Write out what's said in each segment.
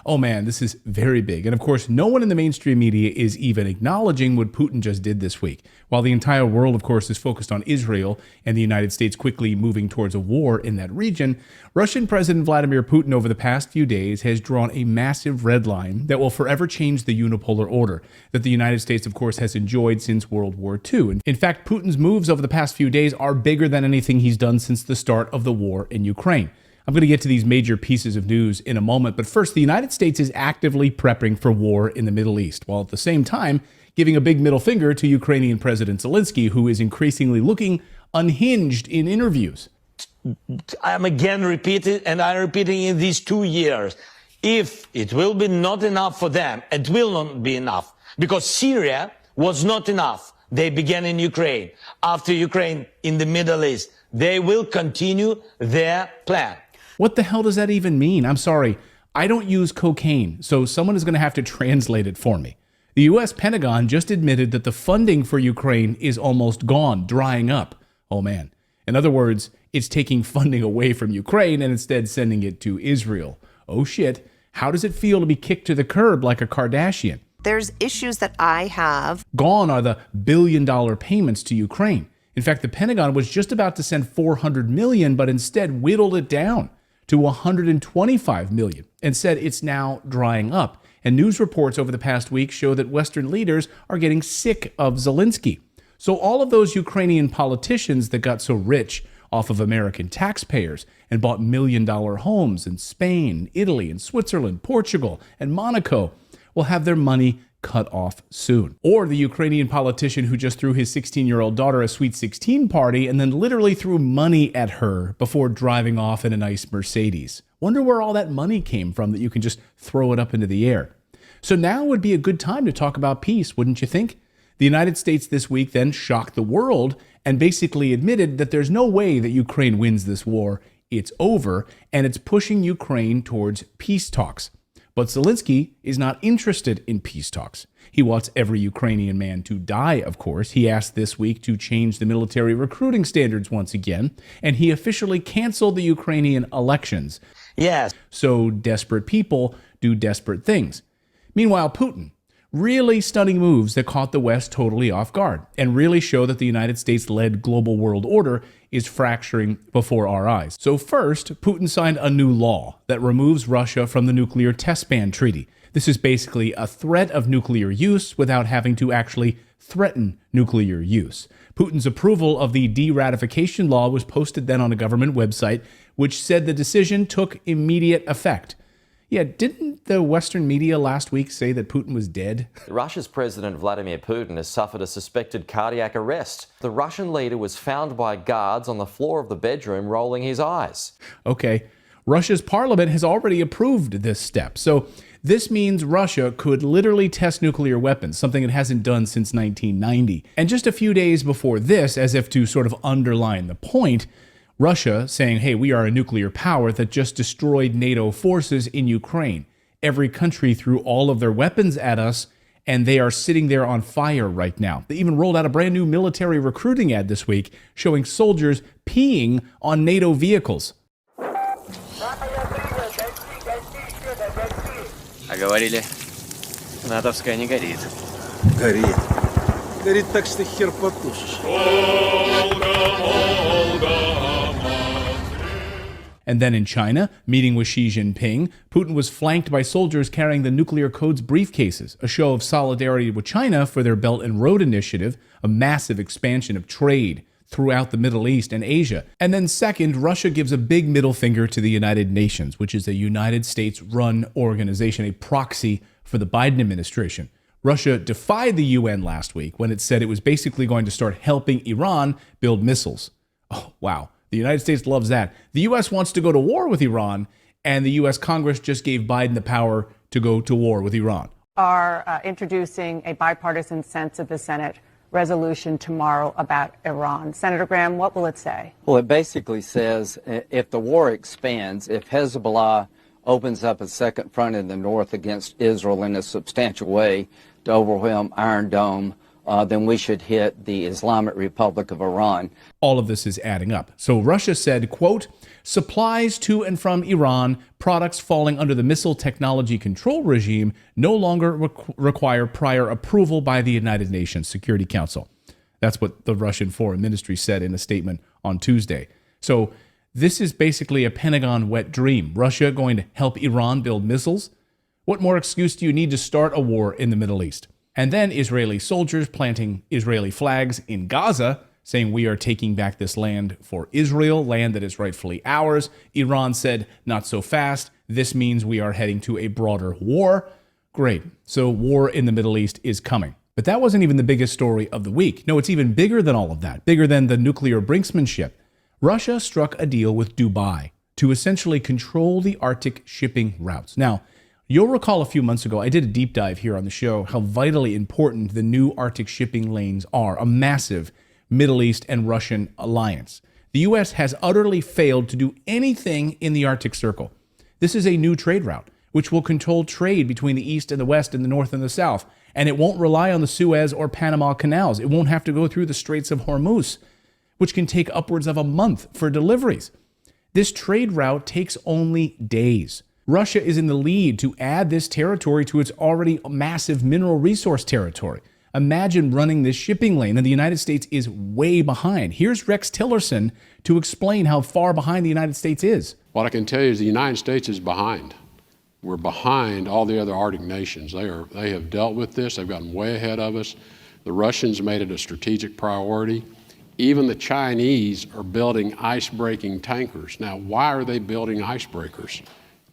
Oh man, this is very big. And of course, no one in the mainstream media is even acknowledging what Putin just did this week. While the entire world, of course, is focused on Israel and the United States quickly moving towards a war in that region, Russian President Vladimir Putin over the past few days has drawn a massive red line that will forever change the unipolar order that the United States, of course, has enjoyed since World War II. In fact, Putin's moves over the past few days are bigger than anything he's done since the start of the war in Ukraine. I'm going to get to these major pieces of news in a moment, but first, the United States is actively prepping for war in the Middle East, while at the same time giving a big middle finger to Ukrainian President Zelensky, who is increasingly looking unhinged in interviews. I'm again repeating, and I'm repeating in these 2 years, if it will be not enough for them, it will not be enough, because Syria was not enough. They began in Ukraine. After Ukraine, in the Middle East, they will continue their plan. What the hell does that even mean? I'm sorry, I don't use cocaine, so someone is going to have to translate it for me. The U.S. Pentagon just admitted that the funding for Ukraine is almost gone, drying up. Oh man. In other words, it's taking funding away from Ukraine and instead sending it to Israel. Oh shit, how does it feel to be kicked to the curb like a Kardashian? There's issues that I have. Gone are the billion-dollar payments to Ukraine. In fact, the Pentagon was just about to send $400 million, but instead whittled it down to $125 million and said it's now drying up. And news reports over the past week show that Western leaders are getting sick of Zelensky. So all of those Ukrainian politicians that got so rich off of American taxpayers and bought million-dollar homes in Spain, Italy, and Switzerland, Portugal, and Monaco will have their money cut off soon. Or the Ukrainian politician who just threw his 16-year-old daughter a Sweet 16 party and then literally threw money at her before driving off in a nice Mercedes. Wonder where all that money came from that you can just throw it up into the air. So now would be a good time to talk about peace, wouldn't you think? The United States this week then shocked the world and basically admitted that there's no way that Ukraine wins this war. It's over, and it's pushing Ukraine towards peace talks. But Zelensky is not interested in peace talks. He wants every Ukrainian man to die, of course. He asked this week to change the military recruiting standards once again, and he officially canceled the Ukrainian elections. Yes. So desperate people do desperate things. Meanwhile, Putin, really stunning moves that caught the West totally off guard and really show that the United States-led global world order is fracturing before our eyes. So first, Putin signed a new law that removes Russia from the nuclear test ban treaty. This is basically a threat of nuclear use without having to actually threaten nuclear use. Putin's approval of the de-ratification law was posted then on a government website, which said the decision took immediate effect. Yeah, didn't the Western media last week say that Putin was dead? Russia's President Vladimir Putin has suffered a suspected cardiac arrest. The Russian leader was found by guards on the floor of the bedroom rolling his eyes. Okay, Russia's parliament has already approved this step. So this means Russia could literally test nuclear weapons, something it hasn't done since 1990. And just a few days before this, as if to sort of underline the point, Russia saying, hey, we are a nuclear power that just destroyed NATO forces in Ukraine. Every country threw all of their weapons at us, and they are sitting there on fire right now. They even rolled out a brand new military recruiting ad this week showing soldiers peeing on NATO vehicles. А говорили, натовская не горит. Горит. Горит так, что хер потушишь. And then in China, meeting with Xi Jinping, Putin was flanked by soldiers carrying the nuclear codes briefcases, a show of solidarity with China for their Belt and Road Initiative, a massive expansion of trade throughout the Middle East and Asia. And then second, Russia gives a big middle finger to the United Nations, which is a United States-run organization, a proxy for the Biden administration. Russia defied the UN last week when it said it was basically going to start helping Iran build missiles. Oh, wow. The United States loves that. The U.S. wants to go to war with Iran, and the U.S. Congress just gave Biden the power to go to war with Iran. Are introducing a bipartisan sense of the Senate resolution tomorrow about Iran. Senator Graham, what will it say? Well, it basically says if the war expands, if Hezbollah opens up a second front in the north against Israel in a substantial way to overwhelm Iron Dome, then we should hit the Islamic Republic of Iran. All of this is adding up. So Russia said, quote, supplies to and from Iran, products falling under the missile technology control regime, no longer require prior approval by the United Nations Security Council. That's what the Russian Foreign Ministry said in a statement on Tuesday. So this is basically a Pentagon wet dream. Russia going to help Iran build missiles? What more excuse do you need to start a war in the Middle East? And then Israeli soldiers planting Israeli flags in Gaza, saying we are taking back this land for Israel, land that is rightfully ours. Iran said, not so fast. This means we are heading to a broader war. Great. So war in the Middle East is coming. But that wasn't even the biggest story of the week. No, it's even bigger than all of that, bigger than the nuclear brinksmanship. Russia struck a deal with Dubai to essentially control the Arctic shipping routes. Now, you'll recall a few months ago, I did a deep dive here on the show how vitally important the new Arctic shipping lanes are, a massive Middle East and Russian alliance. The U.S. has utterly failed to do anything in the Arctic Circle. This is a new trade route, which will control trade between the East and the West and the North and the South. And it won't rely on the Suez or Panama canals. It won't have to go through the Straits of Hormuz, which can take upwards of a month for deliveries. This trade route takes only days. Russia is in the lead to add this territory to its already massive mineral resource territory. Imagine running this shipping lane, and the United States is way behind. Here's Rex Tillerson to explain how far behind the United States is. What I can tell you is the United States is behind. We're behind all the other Arctic nations. They have dealt with this. They've gotten way ahead of us. The Russians made it a strategic priority. Even the Chinese are building ice-breaking tankers. Now, why are they building icebreakers?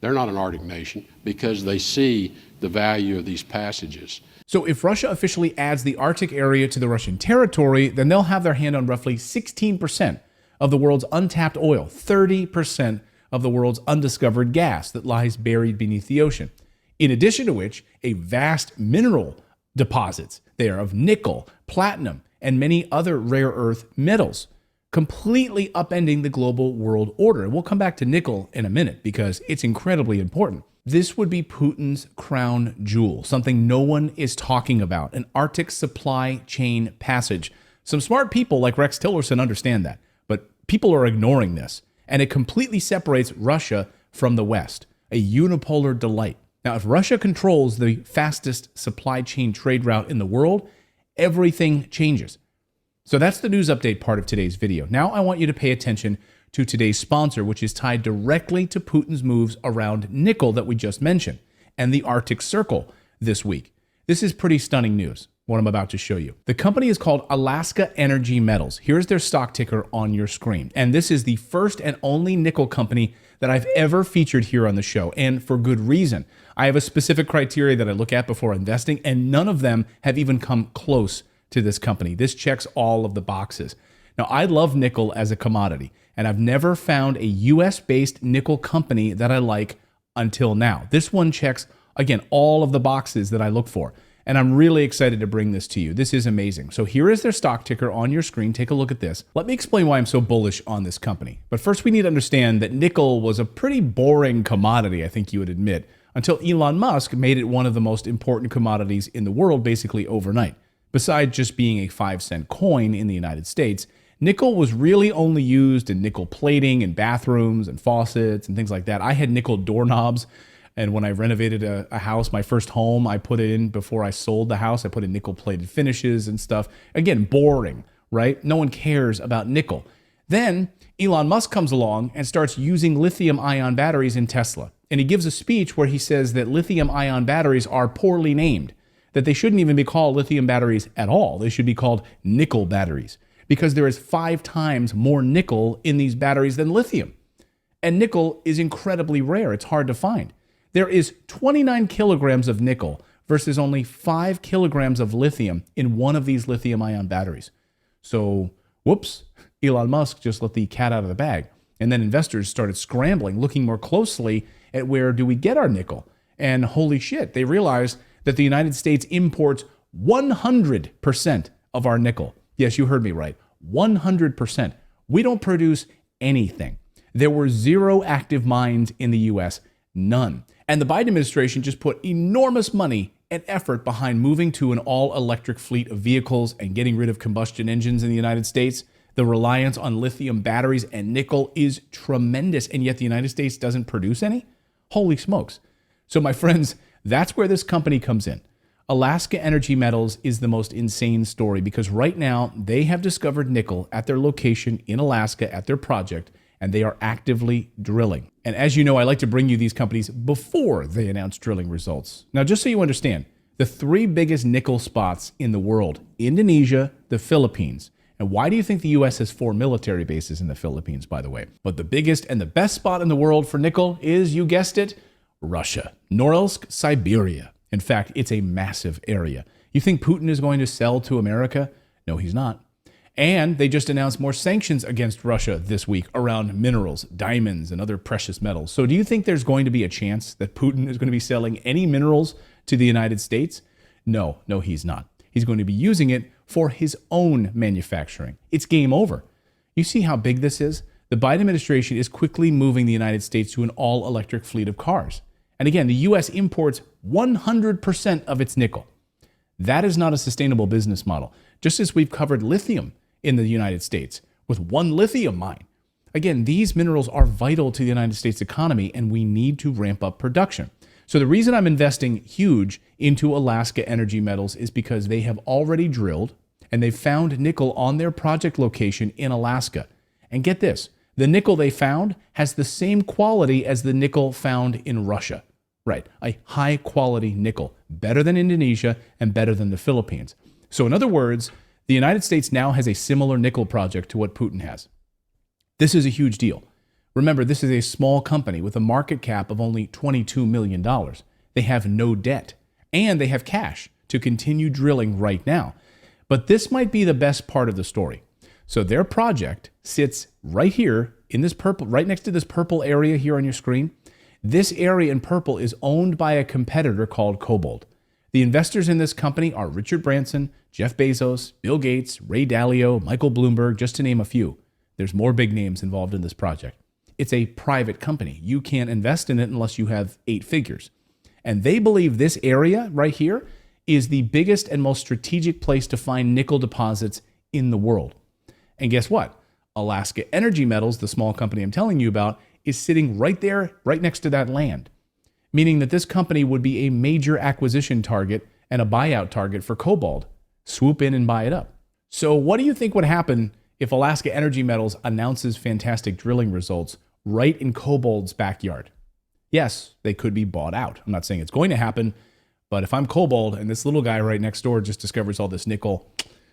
They're not an Arctic nation because they see the value of these passages. So if Russia officially adds the Arctic area to the Russian territory, then they'll have their hand on roughly 16% of the world's untapped oil, 30% of the world's undiscovered gas that lies buried beneath the ocean. In addition to which, a vast mineral deposits there of nickel, platinum, and many other rare earth metals, completely upending the global world order. And we'll come back to nickel in a minute because it's incredibly important. This would be Putin's crown jewel, something no one is talking about, an Arctic supply chain passage. Some smart people like Rex Tillerson understand that, but people are ignoring this. And it completely separates Russia from the West, a unipolar delight. Now, if Russia controls the fastest supply chain trade route in the world, everything changes. So that's the news update part of today's video. Now I want you to pay attention to today's sponsor, which is tied directly to Putin's moves around nickel that we just mentioned and the Arctic Circle this week. This is pretty stunning news, what I'm about to show you. The company is called Alaska Energy Metals. Here's their stock ticker on your screen. And this is the first and only nickel company that I've ever featured here on the show, and for good reason. I have a specific criteria that I look at before investing, and none of them have even come close to this company. This checks all of the boxes. Now, I love nickel as a commodity, and I've never found a US-based nickel company that I like until now. This one checks, again, all of the boxes that I look for. And I'm really excited to bring this to you. This is amazing. So here is their stock ticker on your screen. Take a look at this. Let me explain why I'm so bullish on this company. But first, we need to understand that nickel was a pretty boring commodity, I think you would admit, until Elon Musk made it one of the most important commodities in the world basically overnight. Besides just being a 5-cent coin in the United States, nickel was really only used in nickel plating in bathrooms and faucets and things like that. I had nickel doorknobs. And when I renovated a house, my first home, I put it in before I sold the house. I put in nickel-plated finishes and stuff. Again, boring, right? No one cares about nickel. Then Elon Musk comes along and starts using lithium-ion batteries in Tesla. And he gives a speech where he says that lithium-ion batteries are poorly named, that they shouldn't even be called lithium batteries at all. They should be called nickel batteries because there is 5 times more nickel in these batteries than lithium. And nickel is incredibly rare. It's hard to find. There is 29 kilograms of nickel versus only 5 kilograms of lithium in one of these lithium-ion batteries. So, whoops, Elon Musk just let the cat out of the bag. And then investors started scrambling, looking more closely at where do we get our nickel. And holy shit, they realized that the United States imports 100% of our nickel. Yes, you heard me right, 100%. We don't produce anything. There were 0 active mines in the U.S., none. And the Biden administration just put enormous money and effort behind moving to an all-electric fleet of vehicles and getting rid of combustion engines in the United States. The reliance on lithium batteries and nickel is tremendous, and yet the United States doesn't produce any? Holy smokes. So my friends, that's where this company comes in. Alaska Energy Metals is the most insane story because right now they have discovered nickel at their location in Alaska at their project, and they are actively drilling. And as you know, I like to bring you these companies before they announce drilling results. Now, just so you understand, the three biggest nickel spots in the world: Indonesia, the Philippines. And why do you think the U.S. has 4 military bases in the Philippines, by the way? But the biggest and the best spot in the world for nickel is, you guessed it, Russia. Norilsk, Siberia. In fact, it's a massive area. You think Putin is going to sell to America? No, he's not. And they just announced more sanctions against Russia this week around minerals, diamonds, and other precious metals. So do you think there's going to be a chance that Putin is going to be selling any minerals to the United States? No, he's not. He's going to be using it for his own manufacturing. It's game over. You see how big this is? The Biden administration is quickly moving the United States to an all-electric fleet of cars. And again, the U.S. imports 100% of its nickel. That is not a sustainable business model. Just as we've covered lithium in the United States with one lithium mine. Again, these minerals are vital to the United States economy, and we need to ramp up production. So the reason I'm investing huge into Alaska Energy Metals is because they have already drilled and they've found nickel on their project location in Alaska. And get this, the nickel they found has the same quality as the nickel found in Russia. Right, a high quality nickel, better than Indonesia and better than the Philippines. So in other words, the United States now has a similar nickel project to what Putin has. This is a huge deal. Remember, this is a small company with a market cap of only $22 million. They have no debt, and they have cash to continue drilling right now. But this might be the best part of the story. So their project sits right here in this purple, right next to this purple area here on your screen. This area in purple is owned by a competitor called Cobalt. The investors in this company are Richard Branson, Jeff Bezos, Bill Gates, Ray Dalio, Michael Bloomberg, just to name a few. There's more big names involved in this project. It's a private company. You can't invest in it unless you have 8 figures. And they believe this area right here is the biggest and most strategic place to find nickel deposits in the world. And guess what? Alaska Energy Metals, the small company I'm telling you about, is sitting right there, right next to that land, meaning that this company would be a major acquisition target and a buyout target for Cobalt. Swoop in and buy it up. So what do you think would happen if Alaska Energy Metals announces fantastic drilling results right in Cobalt's backyard? Yes, they could be bought out. I'm not saying it's going to happen, but if I'm Cobalt and this little guy right next door just discovers all this nickel,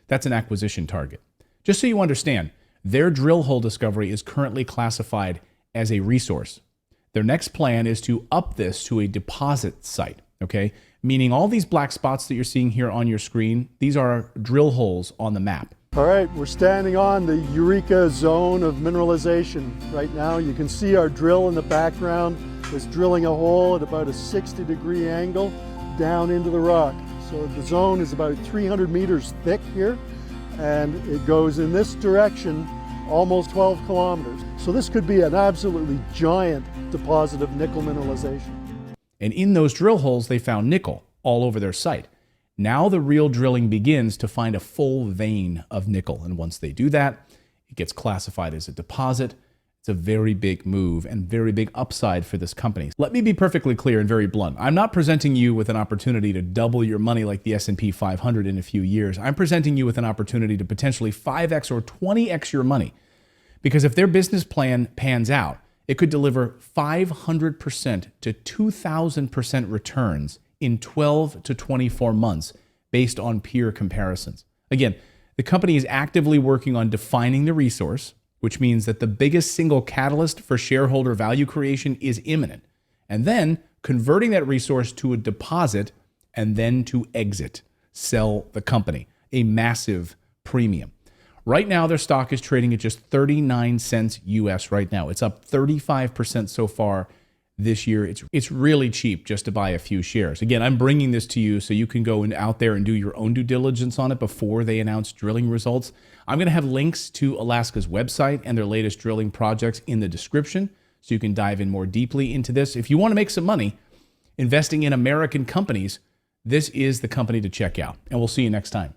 that's an acquisition target. Just so you understand, their drill hole discovery is currently classified as a resource. Their next plan is to up this to a deposit site, okay? Meaning all these black spots that you're seeing here on your screen, these are drill holes on the map. All right, we're standing on the Eureka zone of mineralization right now. You can see our drill in the background is drilling a hole at about a 60-degree angle down into the rock. So the zone is about 300 meters thick here, and it goes in this direction almost 12 kilometers. So this could be an absolutely giant deposit of nickel mineralization. And in those drill holes, they found nickel all over their site. Now the real drilling begins to find a full vein of nickel. And once they do that, it gets classified as a deposit. It's a very big move and very big upside for this company. Let me be perfectly clear and very blunt. I'm not presenting you with an opportunity to double your money like the S&P 500 in a few years. I'm presenting you with an opportunity to potentially 5x or 20x your money. Because if their business plan pans out, it could deliver 500% to 2,000% returns in 12 to 24 months based on peer comparisons. Again, the company is actively working on defining the resource, which means that the biggest single catalyst for shareholder value creation is imminent, and then converting that resource to a deposit and then to exit, sell the company, a massive premium. Right now, their stock is trading at just 39 cents US right now. It's up 35% so far this year. It's really cheap just to buy a few shares. Again, I'm bringing this to you so you can go out there and do your own due diligence on it before they announce drilling results. I'm going to have links to Alaska's website and their latest drilling projects in the description so you can dive in more deeply into this. If you want to make some money investing in American companies, this is the company to check out. And we'll see you next time.